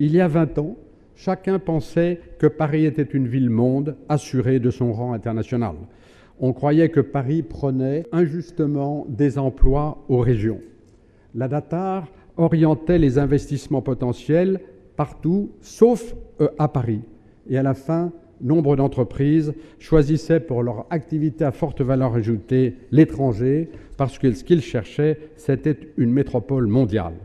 Il y a 20 ans, chacun pensait que Paris était une ville-monde assurée de son rang international. On croyait que Paris prenait injustement des emplois aux régions. La Datar orientait les investissements potentiels partout, sauf à Paris. Et à la fin, nombre d'entreprises choisissaient pour leur activité à forte valeur ajoutée l'étranger parce que ce qu'ils cherchaient, c'était une métropole mondiale.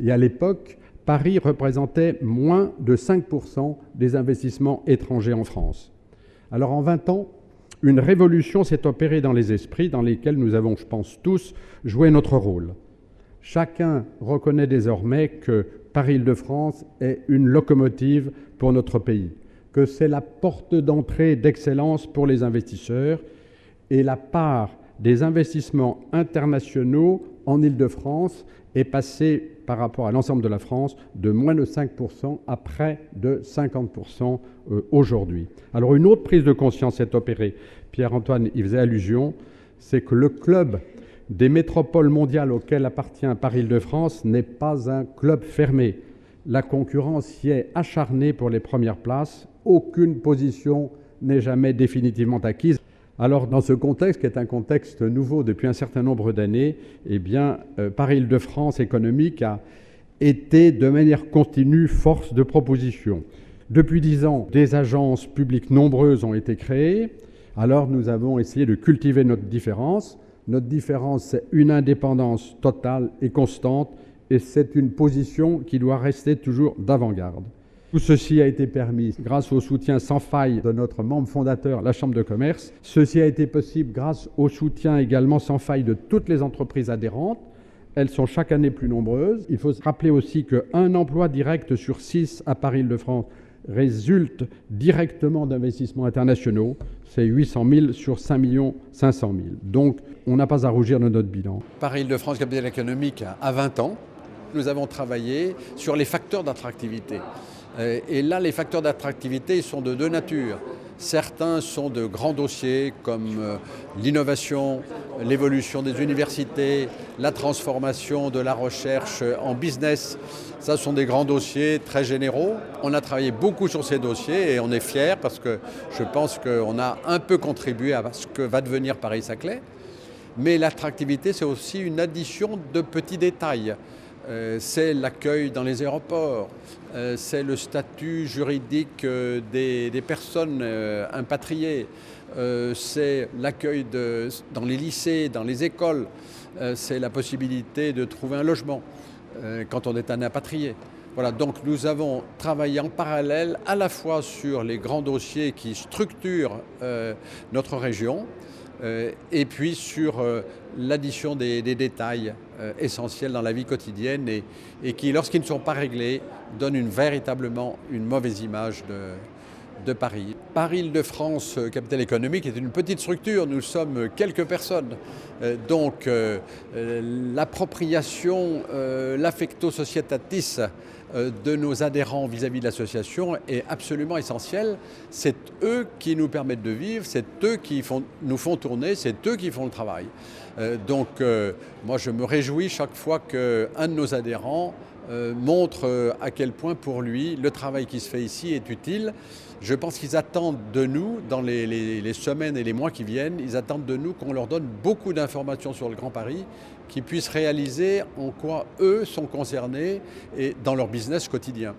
Et à l'époque, Paris représentait moins de 5% des investissements étrangers en France. Alors en 20 ans, une révolution s'est opérée dans les esprits dans lesquels nous avons, je pense tous, joué notre rôle. Chacun reconnaît désormais que Paris-Île-de-France est une locomotive pour notre pays, que c'est la porte d'entrée d'excellence pour les investisseurs et la part des investissements internationaux en Île-de-France est passée par rapport à l'ensemble de la France de moins de 5% à près de 50% aujourd'hui. Alors une autre prise de conscience est opérée, Pierre-Antoine y faisait allusion, c'est que le club des métropoles mondiales auxquelles appartient Paris-Île-de-France n'est pas un club fermé. La concurrence y est acharnée pour les premières places. Aucune position n'est jamais définitivement acquise. Alors, dans ce contexte, qui est un contexte nouveau depuis un certain nombre d'années, eh bien, Paris-Île-de-France économique a été de manière continue force de proposition. Depuis 10 ans, des agences publiques nombreuses ont été créées. Alors, nous avons essayé de cultiver notre différence. Notre différence, c'est une indépendance totale et constante, et c'est une position qui doit rester toujours d'avant-garde. Tout ceci a été permis grâce au soutien sans faille de notre membre fondateur, la Chambre de commerce. Ceci a été possible grâce au soutien également sans faille de toutes les entreprises adhérentes. Elles sont chaque année plus nombreuses. Il faut se rappeler aussi qu'un emploi direct sur 6 à Paris-Île-de-France résulte directement d'investissements internationaux. C'est 800 000 sur 5 500 000. Donc, on n'a pas à rougir de notre bilan. Paris-Île-de-France, capitale économique, a 20 ans. Nous avons travaillé sur les facteurs d'attractivité. Et là, les facteurs d'attractivité sont de deux natures. Certains sont de grands dossiers comme l'innovation, l'évolution des universités, la transformation de la recherche en business. Ça sont des grands dossiers très généraux. On a travaillé beaucoup sur ces dossiers et on est fiers parce que je pense qu'on a un peu contribué à ce que va devenir Paris-Saclay. Mais l'attractivité, c'est aussi une addition de petits détails. C'est l'accueil dans les aéroports, c'est le statut juridique des personnes impatriées, c'est l'accueil dans les lycées, dans les écoles, c'est la possibilité de trouver un logement quand on est un impatrié. Voilà, donc nous avons travaillé en parallèle à la fois sur les grands dossiers qui structurent notre région, et puis sur l'addition des détails essentiels dans la vie quotidienne et qui, lorsqu'ils ne sont pas réglés, donnent véritablement une mauvaise image de Paris. Paris-Île-de-France, capitale économique, est une petite structure, nous sommes quelques personnes. Donc l'appropriation, l'affecto societatis de nos adhérents vis-à-vis de l'association est absolument essentielle. C'est eux qui nous permettent de vivre, c'est eux qui nous font tourner, c'est eux qui font le travail. Donc moi je me réjouis chaque fois qu'un de nos adhérents montre à quel point pour lui le travail qui se fait ici est utile. Je pense qu'ils attendent de nous, dans les semaines et les mois qui viennent, ils attendent de nous qu'on leur donne beaucoup d'informations sur le Grand Paris, qu'ils puissent réaliser en quoi eux sont concernés et dans leur business quotidien.